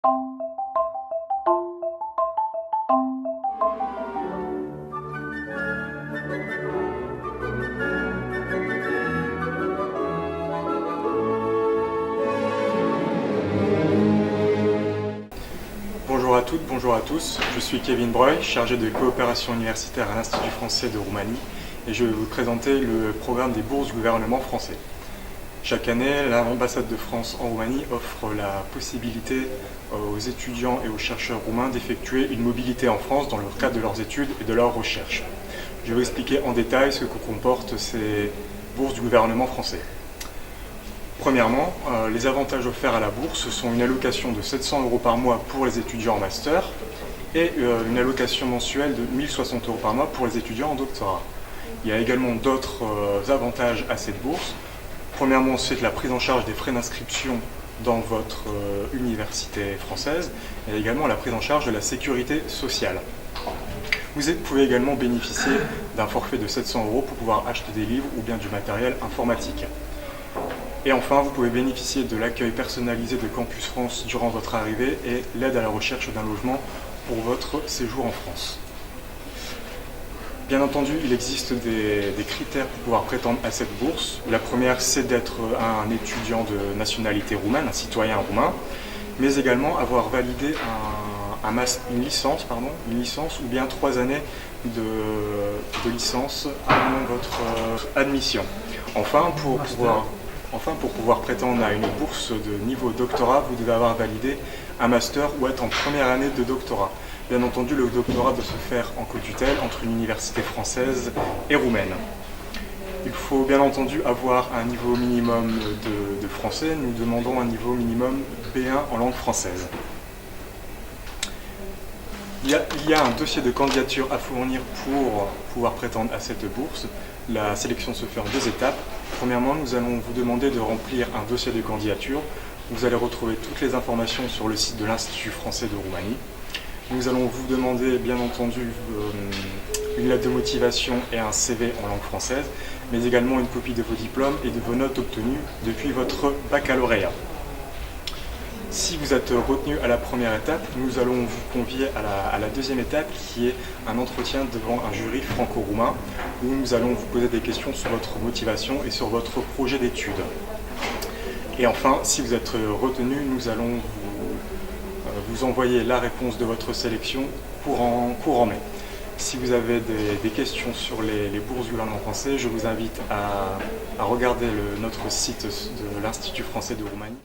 Bonjour à toutes, bonjour à tous, je suis Kevin Breuil, chargé de coopération universitaire à l'Institut français de Roumanie et je vais vous présenter le programme des bourses du gouvernement français. Chaque année, l'ambassade de France en Roumanie offre la possibilité aux étudiants et aux chercheurs roumains d'effectuer une mobilité en France dans le cadre de leurs études et de leurs recherches. Je vais vous expliquer en détail ce que comportent ces bourses du gouvernement français. Premièrement, les avantages offerts à la bourse sont une allocation de 700 € par mois pour les étudiants en master et une allocation mensuelle de 1060 € par mois pour les étudiants en doctorat. Il y a également d'autres avantages à cette bourse. Premièrement, c'est la prise en charge des frais d'inscription dans votre université française et également la prise en charge de la sécurité sociale. Vous pouvez également bénéficier d'un forfait de 700 € pour pouvoir acheter des livres ou bien du matériel informatique. Et enfin, vous pouvez bénéficier de l'accueil personnalisé de Campus France durant votre arrivée et l'aide à la recherche d'un logement pour votre séjour en France. Bien entendu, il existe des critères pour pouvoir prétendre à cette bourse. La première, c'est d'être un étudiant de nationalité roumaine, un citoyen roumain, mais également avoir validé une licence ou bien 3 années de licence avant votre admission. Enfin, pour pouvoir prétendre à une bourse de niveau doctorat, vous devez avoir validé un master ou être en première année de doctorat. Bien entendu, le doctorat doit se faire en co-tutelle entre une université française et roumaine. Il faut bien entendu avoir un niveau minimum de français. Nous demandons un niveau minimum B1 en langue française. Il y a un dossier de candidature à fournir pour pouvoir prétendre à cette bourse. La sélection se fait en 2 étapes. Premièrement, nous allons vous demander de remplir un dossier de candidature. Vous allez retrouver toutes les informations sur le site de l'Institut français de Roumanie. Nous allons vous demander, bien entendu, une lettre de motivation et un CV en langue française, mais également une copie de vos diplômes et de vos notes obtenues depuis votre baccalauréat. Si vous êtes retenu à la première étape, nous allons vous convier à la deuxième étape qui est un entretien devant un jury franco-roumain où nous allons vous poser des questions sur votre motivation et sur votre projet d'études. Et enfin, si vous êtes retenu, nous allons vous envoyer la réponse de votre sélection courant mai. Si vous avez des questions sur les bourses du gouvernement français, je vous invite à regarder notre site de l'Institut français de Roumanie.